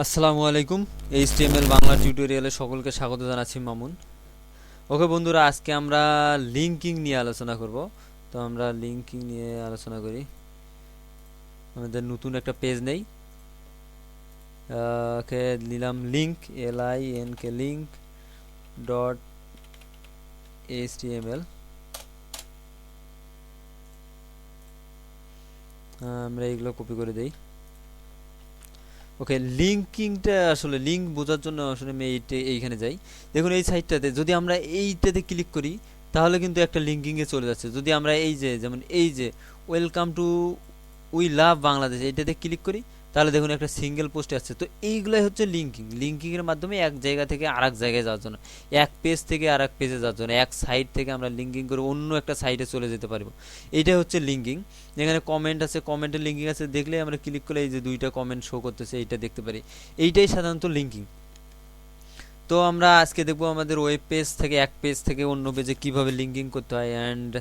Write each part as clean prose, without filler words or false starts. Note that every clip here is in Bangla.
আসসালামু আলাইকুম। এইচটিএমএল বাংলা টিউটোরিয়ালে সকলকে স্বাগত জানাচ্ছি মামুন। ওকে বন্ধুরা, আজকে আমরা লিঙ্কিং নিয়ে আলোচনা করব। তো আমরা লিঙ্কিং নিয়ে আলোচনা করি। আমাদের নতুন একটা পেজ নেই, ওকে নিলাম link, LINK link dot HTML. আমরা এগুলো কপি করে দেই। ওকে, লিঙ্কিংটা আসলে লিঙ্ক বোঝার জন্য আসলে আমি এইখানে যাই। দেখুন এই সাইটটাতে যদি আমরা এইটাতে ক্লিক করি তাহলে কিন্তু একটা লিঙ্কিংয়ে চলে যাচ্ছে। যদি আমরা এই যে যেমন এই যে welcome to we love Bangladesh এইটাতে ক্লিক করি তাহলে দেখুন একটা সিঙ্গেল পোস্টে আসছে। তো এইগুলাই হচ্ছে লিঙ্কিং। লিঙ্কিংয়ের মাধ্যমে এক জায়গা থেকে আরেক জায়গায় যাওয়ার জন্য, এক পেজ থেকে আরেক পেজে যাওয়ার জন্য, এক সাইট থেকে আমরা লিঙ্কিং করে অন্য একটা সাইটে চলে যেতে পারবো। এইটাই হচ্ছে লিঙ্কিং। যেখানে কমেন্ট আছে, কমেন্টের লিঙ্কিং আছে, দেখলে আমরা ক্লিক করলে এই যে দুইটা কমেন্ট শো করতেছে এইটা দেখতে পারি। এইটাই সাধারণত লিঙ্কিং। তো আমরা আজকে দেখবো আমাদের ওয়েব পেজ থেকে এক পেজ থেকে অন্য পেজে কিভাবে লিঙ্কিং করতে হয়, অ্যান্ড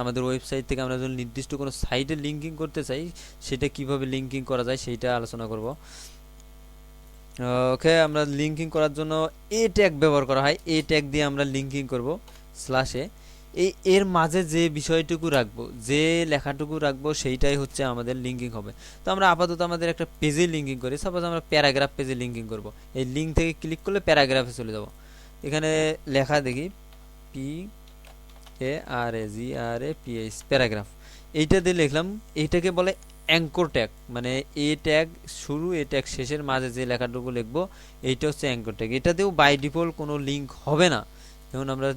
আমাদের ওয়েবসাইট থেকে আমরা যদি নির্দিষ্ট কোনো সাইটে লিঙ্কিং করতে চাই সেটা কিভাবে লিঙ্কিং করা যায় সেইটা আলোচনা করব। ওকে, আমরা লিঙ্কিং করার জন্য ট্যাগ ব্যবহার করা হয়। ট্যাগ দিয়ে আমরা লিঙ্কিং করব স্ল্যাশে। এর মাঝে যে বিষয়টুকু রাখবো, যে লেখাটুকু রাখবো সেইটাই হচ্ছে আমাদের লিঙ্কিং হবে। তো আমরা আপাতত আমাদের একটা পেজে লিঙ্কিং করি। সাপোজ আমরা প্যারাগ্রাফ পেজে লিঙ্কিং করব। এই লিঙ্ক থেকে ক্লিক করলে প্যারাগ্রাফে চলে যাব। এখানে লেখা দেখি PARAGRAPH প্যারাগ্রাফ। এইটা দিয়ে লিখলাম। এইটাকে বলে অ্যাঙ্কর ট্যাগ, মানে ট্যাগ শুরু ট্যাগ শেষের মাঝে যে লেখাটুকু লিখবো এইটা হচ্ছে অ্যাঙ্কর ট্যাগ। এটাতেও বাই ডিফল্ট কোনো লিঙ্ক হবে না। যেমন আমরা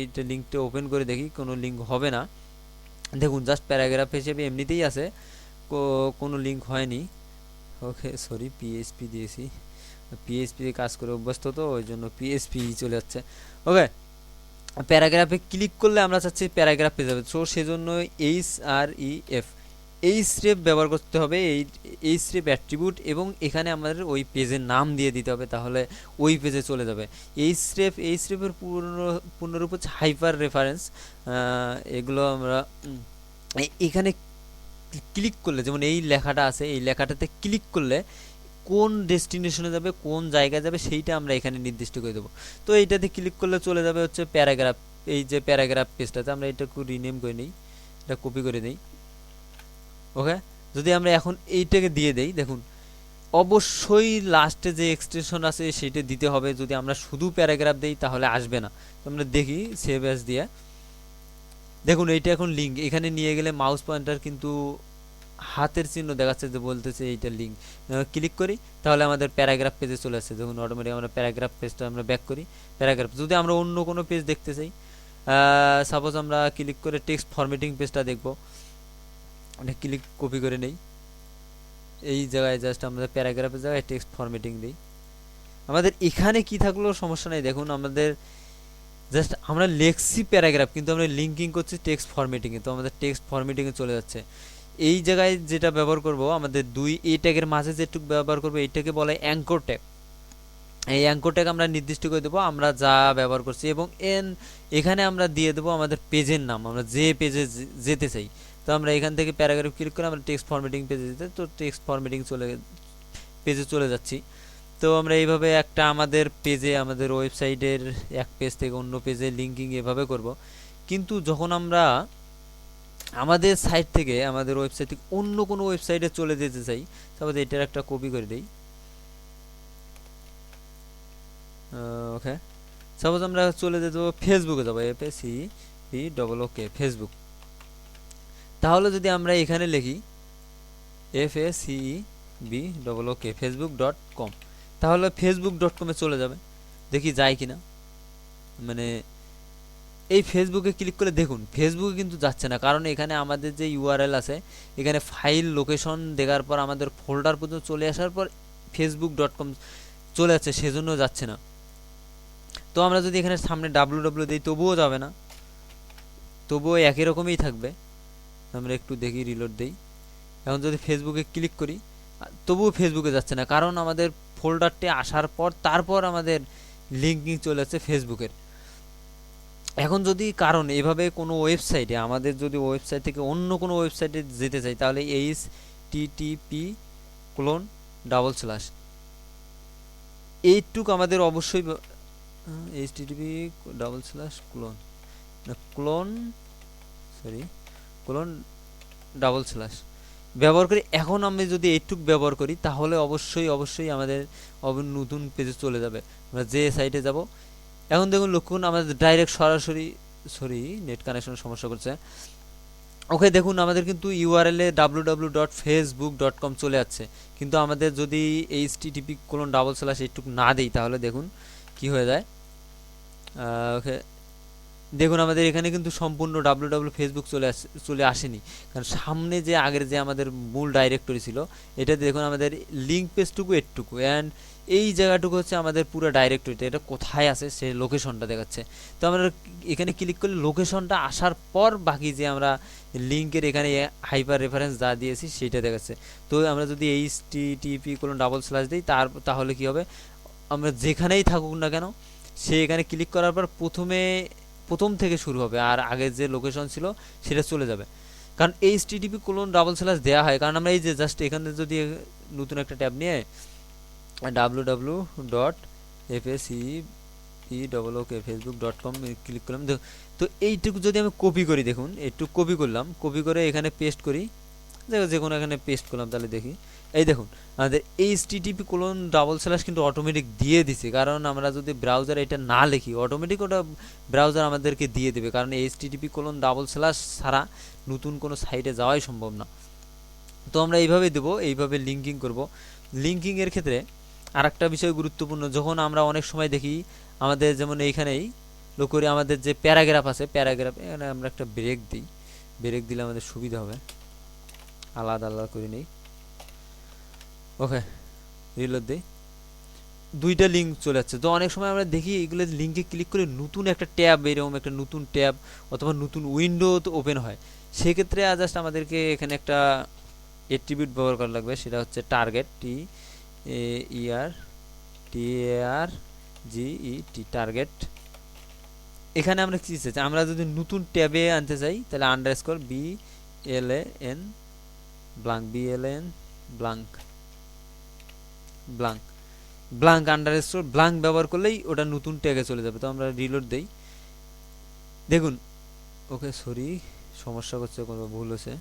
এইটা লিঙ্কটা ওপেন করে দেখি, কোনো লিঙ্ক হবে না। দেখুন জাস্ট প্যারাগ্রাফ হিসেবে এমনিতেই আছে, কোনো লিঙ্ক হয়নি। ওকে সরি, পিএইচপি দিয়েছি। পিএইচপি দিয়ে কাজ করে অভ্যস্ত, তো ওই জন্য পিএইচপি চলে যাচ্ছে। ওকে, প্যারাগ্রাফে ক্লিক করলে আমরা চাচ্ছি প্যারাগ্রাফ পেয়ে যাবে। সো সেজন্য HREF এই স্টেপ ব্যবহার করতে হবে। এই স্টেপ অ্যাট্রিবিউট, এবং এখানে আমাদের ওই পেজের নাম দিয়ে দিতে হবে, তাহলে ওই পেজে চলে যাবে। এই স্টেপের পূর্ণরূপ হচ্ছে হাইপার রেফারেন্স। এগুলো আমরা এখানে ক্লিক করলে, যেমন এই লেখাটা আছে, এই লেখাটাতে ক্লিক করলে কোন ডেস্টিনেশনে যাবে, কোন জায়গায় যাবে সেইটা আমরা এখানে নির্দিষ্ট করে দেবো। তো এইটাতে ক্লিক করলে চলে যাবে হচ্ছে প্যারাগ্রাফ। এই যে প্যারাগ্রাফ পেজটাতে আমরা এটা রিনেম করে নিই, এটা কপি করে নিই। ওকে, যদি আমরা এখন এইটাকে দিয়ে দেই, দেখুন অবশ্যই লাস্টে যে এক্সটেনশন আছে সেটা দিতে হবে। যদি আমরা শুধু প্যারাগ্রাফ দেই তাহলে আসবে না। তো আমরা দেখি সেভ অ্যাজ দিয়ে, দেখুন এইটা এখন লিঙ্ক। এখানে নিয়ে গেলে মাউস পয়েন্টার কিন্তু হাতের চিহ্ন দেখাচ্ছে, যে বলতেছে এইটা লিঙ্ক। ক্লিক করি তাহলে আমাদের প্যারাগ্রাফ পেজে চলে আসছে। দেখুন অটোমেটিক আমরা প্যারাগ্রাফ পেজটা আমরা ব্যাক করি। প্যারাগ্রাফ যদি আমরা অন্য কোনো পেজ দেখতে চাই, সাপোজ আমরা ক্লিক করে টেক্সট ফরম্যাটিং পেজটা দেখব, এটা ক্লিক কপি করে নেই। এই জায়গায় জাস্ট আমরা প্যারাগ্রাফের জায়গায় টেক্সট ফরম্যাটিং দিই। আমাদের এখানে কি থাকলো সমস্যা নেই। দেখুন আমাদের জাস্ট আমরা লেখছি প্যারাগ্রাফ, কিন্তু আমরা লিঙ্কিং করছি টেক্সট ফরম্যাটিংয়ে, তো আমাদের টেক্সট ফরম্যাটিংয়ে চলে যাচ্ছে। এই জায়গায় যেটা ব্যবহার করব, আমাদের এই ট্যাগের মাঝে যেটুকু ব্যবহার করবো এইটাকে বলে অ্যাঙ্কর ট্যাগ। এই অ্যাঙ্কর ট্যাগ আমরা নির্দিষ্ট করে দেবো আমরা যা ব্যবহার করছি, এবং এখানে আমরা দিয়ে দেবো আমাদের পেজের নাম, আমরা যে পেজে যেতে চাই। তো আমরা এখান থেকে প্যারাগ্রাফ ক্লিক করে আমরা টেক্সট ফরম্যাটিং পেজে যেতে, তো টেক্সট ফরম্যাটিং পেজে চলে যাচ্ছি। তো আমরা এইভাবে একটা আমাদের পেজে, আমাদের ওয়েবসাইটের এক পেজ থেকে অন্য পেজে লিঙ্কিং এভাবে করব। কিন্তু যখন আমরা আমাদের সাইট থেকে, আমাদের ওয়েবসাইট থেকে অন্য কোনো ওয়েবসাইটে চলে যেতে চাই, তারপরে এটার একটা কপি করে দিই। ওকে, সাপোজ আমরা চলে যেতে ফেসবুকে যাবো, FACBOOK ফেসবুক। তাহলে যদি আমরা এখানে লিখি FACEBOOK facebook.com, তাহলে facebook.com-এ চলে যাবে। দেখি যায় কিনা। মানে এই ফেসবুকে ক্লিক করে দেখুন ফেসবুকে কিন্তু যাচ্ছে না, কারণ এখানে আমাদের যে ইউআরএল আছে, এখানে ফাইল লোকেশন দেখার পর আমাদের ফোল্ডার পর্যন্ত চলে আসার পর facebook.com চলে যাচ্ছে, সেজন্য যাচ্ছে না। তো আমরা যদি এখানে সামনে www দিই তবুও যাবে না, তবুও একই রকমই থাকবে। আমরা একটু দেখি, রিলোড দেই। এখন যদি ফেসবুকে ক্লিক করি তবুও ফেসবুকে যাচ্ছে না, কারণ আমাদের ফোল্ডারটি আসার পর তারপর আমাদের লিঙ্কিং চলে যাচ্ছে ফেসবুকের। এখন যদি কারণ এভাবে কোনো ওয়েবসাইটে, আমাদের যদি ওয়েবসাইট থেকে অন্য কোনো ওয়েবসাইটে যেতে চাই, তাহলে HTTP:// এইটুক আমাদের অবশ্যই এইচটিটিপি //clone না ক্লোন সরি ক্লোন / ব্যবহার করি। এখন আমি যদি এইটুক ব্যবহার করি তাহলে অবশ্যই অবশ্যই আমাদের নতুন পেজে চলে যাবে। আমরা যে সাইটে যাব, এখন দেখুন লক্ষ্য করুন আমাদের ডাইরেক্ট সরাসরি সরি নেট কানেকশনের সমস্যা করছে। ওকে দেখুন আমাদের কিন্তু ইউআরএল এ www.facebook.com চলে যাচ্ছে, কিন্তু আমাদের যদি http:// এইটুক না দেই তাহলে দেখুন কি হয়ে যায়। ওকে দেখুন আমাদের এখানে কিন্তু সম্পূর্ণ www.facebook চলে আসেনি, কারণ সামনে যে আগের যে আমাদের মূল ডাইরেক্টরি ছিল এটা দেখুন আমাদের লিঙ্ক পেজটুকু এটুকু, অ্যান্ড এই জায়গাটুকু হচ্ছে আমাদের পুরো ডাইরেক্টরিটা, এটা কোথায় আছে সে লোকেশনটা দেখাচ্ছে। তো আমরা এখানে ক্লিক করলে লোকেশনটা আসার পর বাকি যে আমরা লিঙ্কের এখানে হাইপার রেফারেন্স যা দিয়েছি সেটা দেখাচ্ছে। তো আমরা যদি http:// দিই তাহলে কি হবে, আমরা যেখানেই থাকুক না কেন সে এখানে ক্লিক করার পর প্রথম থেকে শুরু হবে, আর আগের যে লোকেশন ছিল সেটা চলে যাবে। কারণ http:// দেওয়া হয় কারণ আমরা এই যে জাস্ট এখানে যদি নতুন একটা ট্যাব নিয়ে www.facebook.com ক্লিক করলাম, তো এইটুকু যদি আমি কপি করি, দেখুন এইটুকু কপি করলাম, কপি করে এখানে পেস্ট করি, যে কোনো এখানে পেস্ট করলাম, তাহলে দেখি এই দেখুন আমাদের http:// কিন্তু অটোমেটিক দিয়ে দিছে। কারণ আমরা যদি ব্রাউজার এটা না লিখি অটোমেটিক ওটা ব্রাউজার আমাদেরকে দিয়ে দেবে, কারণ http:// ছাড়া নতুন কোনো সাইটে যাওয়াই সম্ভব না। তো আমরা এইভাবে দেবো, এইভাবে লিঙ্কিং করব। লিঙ্কিংয়ের ক্ষেত্রে আরেকটা বিষয় গুরুত্বপূর্ণ, যখন আমরা অনেক সময় দেখি আমাদের যেমন এইখানেই লক্ষ্য করি আমাদের যে প্যারাগ্রাফ আছে, প্যারাগ্রাফ এখানে আমরা একটা ব্রেক দিই, ব্রেক দিলে আমাদের সুবিধা হবে, আলাদা আলাদা করে নিই। ওকে রিলোড দিই, দুইটা লিঙ্ক চলে যাচ্ছে। তো অনেক সময় আমরা দেখি এগুলো লিঙ্কে ক্লিক করে নতুন একটা ট্যাব, এরকম একটা নতুন ট্যাব অথবা নতুন উইন্ডো তো ওপেন হয়। সেক্ষেত্রে জাস্ট আমাদেরকে এখানে একটা অ্যাট্রিবিউট ব্যবহার করা লাগবে, সেটা হচ্ছে টার্গেট, TARGET টার্গেট। এখানে আমরা কি চাইছি, আমরা যদি নতুন ট্যাবে আনতে চাই তাহলে underscore BLAN blank underscore blank ব্যবহার করলেই ওটা নতুন ট্যাগে চলে যাবে। তো আমরা রিলোড দেই, দেখুন ওকে সরি সমস্যা করছে, কোনো ভুল হয়েছে।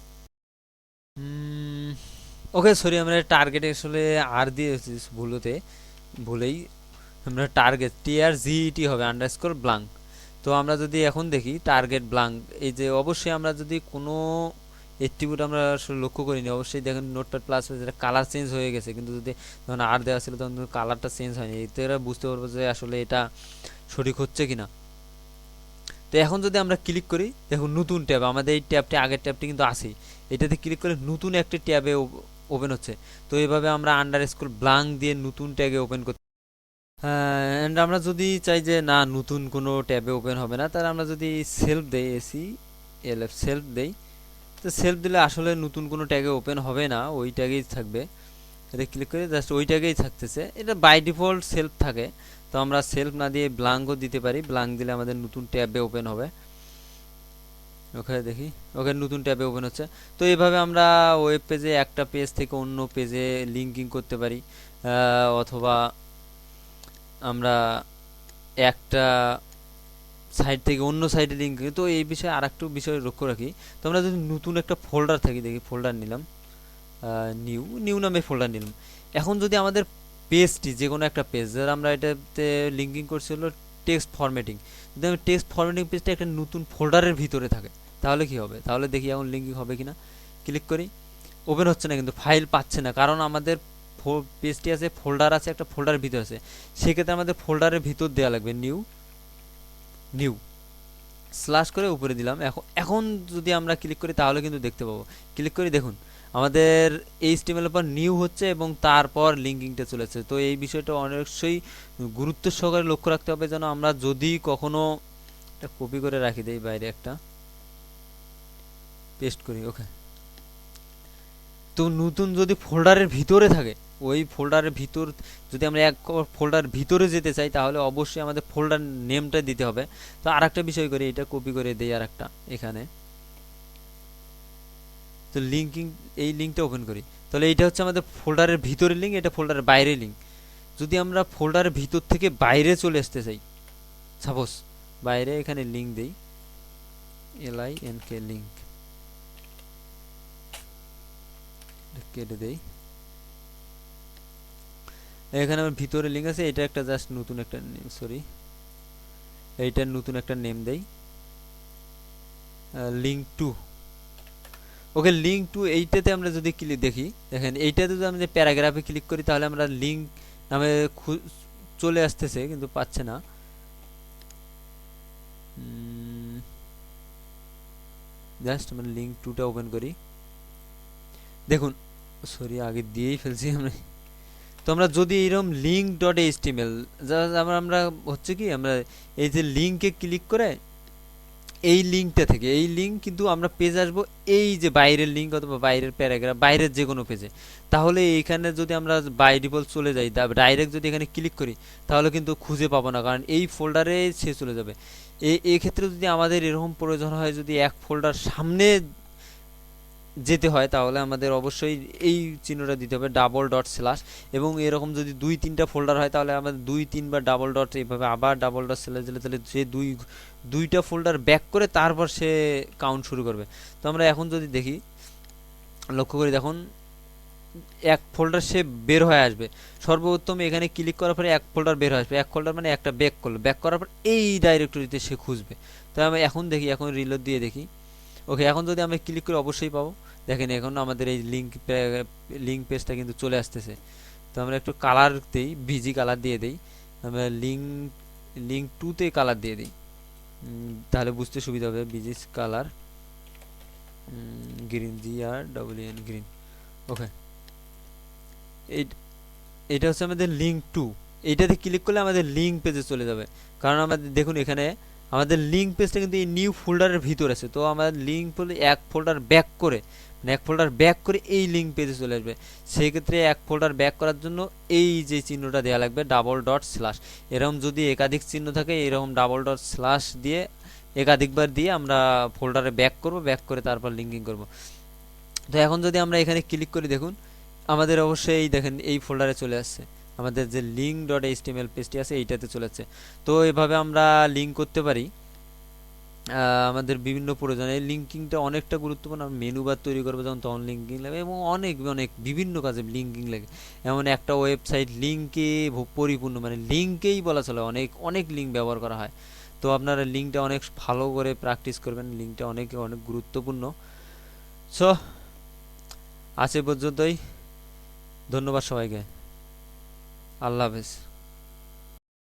ওকে সরি আমরা টার্গেট আসলে আর দিয়েছি ভুলেই আমরা টার্গেট TRGET হবে আন্ডারস্কোর ব্লাঙ্ক। তো আমরা যদি এখন দেখি টার্গেট ব্লাঙ্ক, এই যে অবশ্যই আমরা যদি কোনো অ্যাট্রিবিউট আমরা আসলে লক্ষ্য করিনি, অবশ্যই দেখেন নোটপ্যাড প্লাস যেটা কালার চেঞ্জ হয়ে গেছে, কিন্তু যদি যখন আর দেওয়া ছিল তখন কালারটা চেঞ্জ হয়নি, এতে এরা বুঝতে পারবো যে আসলে এটা সঠিক হচ্ছে কিনা। তো এখন যদি আমরা ক্লিক করি দেখুন নতুন ট্যাব, আমাদের এই ট্যাবটি আগের ট্যাবটি কিন্তু আছেই, এটাতে ক্লিক করে নতুন একটি ট্যাবে ওপেন হচ্ছে। তো এইভাবে আমরা আন্ডারস্কোর ব্লাঙ্ক দিয়ে নতুন ট্যাবে ওপেন করতে। অ্যান্ড আমরা যদি চাই যে না নতুন কোনো ট্যাবে ওপেন হবে না, তাহলে আমরা যদি সেলফ দেই, সেলফ দেই, তো সেলফ দিলে আসলে নতুন কোনো ট্যাগে ওপেন হবে না, ওই ট্যাগেই থাকবে। এটা ক্লিক করে জাস্ট ওই ট্যাগেই থাকতেছে, এটা বাই ডিফল্ট সেলফ থাকে। তো আমরা সেলফ না দিয়ে ব্লাঙ্কও দিতে পারি, ব্লাঙ্ক দিলে আমাদের নতুন ট্যাবে ওপেন হবে। ওখানে দেখি ওকে নতুন ট্যাবে ওপেন হচ্ছে। তো এইভাবে আমরা ওয়েব পেজে একটা পেজ থেকে অন্য পেজে লিঙ্কিং করতে পারি, অথবা আমরা একটা সাইট থেকে অন্য সাইটে লিঙ্ক। তো এই বিষয়ে আর একটু বিষয় লক্ষ্য রাখি, তো আমরা যদি নতুন একটা ফোল্ডার থাকি, দেখি ফোল্ডার নিলাম, নিউ নামে ফোল্ডার নিলাম। এখন যদি আমাদের পেজটি যে কোনো একটা পেজ, যারা আমরা এটাতে লিঙ্কিং করছি হলো টেক্সট ফরম্যাটিং, যদি আমি টেক্সট ফরম্যাটিং পেজটা একটা নতুন ফোল্ডারের ভিতরে থাকে তাহলে কি হবে, তাহলে দেখি এখন লিঙ্কিং হবে কিনা। ক্লিক করি, ওপেন হচ্ছে না, কিন্তু ফাইল পাচ্ছে না, কারণ আমাদের পেজটি আছে ফোল্ডার আছে, একটা ফোল্ডারের ভিতর আছে, সেক্ষেত্রে আমাদের ফোল্ডারের ভিতর দেওয়া লাগবে নিউ স্ল্যাশ করে উপরে দিলাম। এখন যদি আমরা ক্লিক করি তাহলে কিন্তু দেখতে পাবো, ক্লিক করি দেখুন আমাদের HTML এর পর নিউ হচ্ছে এবং তারপর লিঙ্কিংটা চলেছে। তো এই বিষয়টা অবশ্যই গুরুত্ব সহকারে লক্ষ্য রাখতে হবে, যেন আমরা যদি কখনো এটা কপি করে রাখি দেই, বাইরে একটা পেস্ট করি। ওকে তো নতুন যদি ফোল্ডারের ভিতরে থাকে, ওই ফোল্ডারের ভিতর যদি আমরা এক ফোল্ডার ভিতরে যেতে চাই তাহলে অবশ্যই আমাদের ফোল্ডার নেমটা দিতে হবে। তো আর একটা বিষয় করি, এটা কপি করে দেই আর একটা এখানে, তো লিঙ্কিং এই লিঙ্কটা ওপেন করি, তাহলে এইটা হচ্ছে আমাদের ফোল্ডারের ভিতরের লিঙ্ক, এটা ফোল্ডারের বাইরের লিঙ্ক। যদি আমরা ফোল্ডারের ভিতর থেকে বাইরে চলে আসতে চাই, সাপোজ বাইরে এখানে লিঙ্ক দেই, LINK লিঙ্ক কেটে দেই, এখানে আমার ভিতরে লিঙ্ক আছে, এটা একটা জাস্ট নতুন একটা সরি এইটার নতুন একটা নেম দেই, link to. Okay, link to এইটাতে আমরা যদি ক্লিক দেখি, দেখেন এইটাতে যদি আমরা প্যারাগ্রাফে ক্লিক করি তাহলে আমরা লিঙ্ক নামে চলে আসতেছে কিন্তু পাচ্ছে না। জাস্ট আমরা লিঙ্ক টুটা ওপেন করি, দেখুন সরি আগে দিয়েই ফেলছি আমরা। তো আমরা যদি এইরকম লিঙ্ক ডট এইচটিএমএল আমরা হচ্ছে কি আমরা এই যে লিঙ্কে ক্লিক করে এই লিঙ্কটা থেকে, এই লিঙ্ক কিন্তু আমরা পেজ আসবো এই যে বাইরের লিঙ্ক অথবা বাইরের প্যারাগ্রাফ, বাইরের যে কোনো পেজে। তাহলে এইখানে যদি আমরা বাই ডিফল্ট চলে যাই, ডাইরেক্ট যদি এখানে ক্লিক করি তাহলে কিন্তু খুঁজে পাবো না, কারণ এই ফোল্ডারে সে চলে যাবে। এই ক্ষেত্রে যদি আমাদের এরকম প্রয়োজন হয়, যদি এক ফোল্ডার সামনে যেতে হয় তাহলে আমাদের অবশ্যই এই চিহ্নটা দিতে হবে, ডাবল ডট স্ল্যাশ। এবং এরকম যদি 2-3টা ফোল্ডার হয় তাহলে আমাদের 2-3বার ডাবল ডট, এইভাবে আবার ডাবল ডট স্ল্যাশ দিলে তাহলে সে দুইটা ফোল্ডার ব্যাক করে তারপর সে কাউন্ট শুরু করবে। তো আমরা এখন যদি দেখি, লক্ষ্য করি, দেখুন এক ফোল্ডার সে বের হয়ে আসবে। সর্বপ্রথম এখানে ক্লিক করার পরে এক ফোল্ডার বের হয়ে আসবে, এক ফোল্ডার মানে একটা ব্যাক করলো, ব্যাক করার পর এই ডাইরেক্টরিতে সে খুঁজবে। তো আমি এখন দেখি, এখন রিলোড দিয়ে দেখি। ওকে, এখন যদি আমরা ক্লিক করি অবশ্যই পাবো। দেখেন এখন আমাদের এই লিঙ্ক পেজটা কিন্তু চলে আসতেছে। তো আমরা একটু কালার দিই, ভিজি কালার দিয়ে দিই, আমরা লিঙ্ক টুতে কালার দিয়ে দিই, তাহলে বুঝতে সুবিধা হবে। ভিজি কালার গ্রিন, GREEN গ্রিন। ওকে, এটা হচ্ছে আমাদের লিঙ্ক টু। এইটাতে ক্লিক করলে আমাদের লিঙ্ক পেজে চলে যাবে, কারণ আমাদের দেখুন এখানে আমাদের লিঙ্ক পেজটা কিন্তু এই নিউ ফোল্ডারের ভিতর আছে। তো আমাদের লিঙ্ক বলে এক ফোল্ডার ব্যাক করে, মানে এক ফোল্ডার ব্যাক করে এই লিঙ্ক পেজে চলে আসবে। সেই ক্ষেত্রে এক ফোল্ডার ব্যাক করার জন্য এই যে চিহ্নটা দেওয়া লাগবে, ডাবল ডট স্ল্যাশ। এরকম যদি একাধিক চিহ্ন থাকে, এরকম ডাবল ডট স্ল্যাশ দিয়ে একাধিকবার দিয়ে আমরা ফোল্ডারে ব্যাক করব, ব্যাক করে তারপর লিঙ্কিং করব। তো এখন যদি আমরা এখানে ক্লিক করি, দেখুন আমাদের অবশ্যই দেখেন এই ফোল্ডারে চলে আসছে, আমাদের যে লিঙ্ক ডট এইচটিএমএল পেজটি আছে এইটাতে চলে আসছে। তো এভাবে আমরা লিঙ্ক করতে পারি আমাদের বিভিন্ন প্রয়োজনে। লিঙ্কিংটা অনেকটা গুরুত্বপূর্ণ। মেনু বার তৈরি করবো যখন, তখন লিঙ্কিং লাগে, এবং অনেক অনেক বিভিন্ন কাজে লিঙ্কিং লাগে। এমন একটা ওয়েবসাইট লিঙ্কে পরিপূর্ণ, মানে লিঙ্কেই বলা চলে, অনেক অনেক লিঙ্ক ব্যবহার করা হয়। তো আপনারা লিঙ্কটা অনেক ভালো করে প্র্যাকটিস করবেন, লিঙ্কটা অনেক অনেক গুরুত্বপূর্ণ। সো আজ এ পর্যন্তই, ধন্যবাদ সবাইকে, আল্লাহ হাফেজ।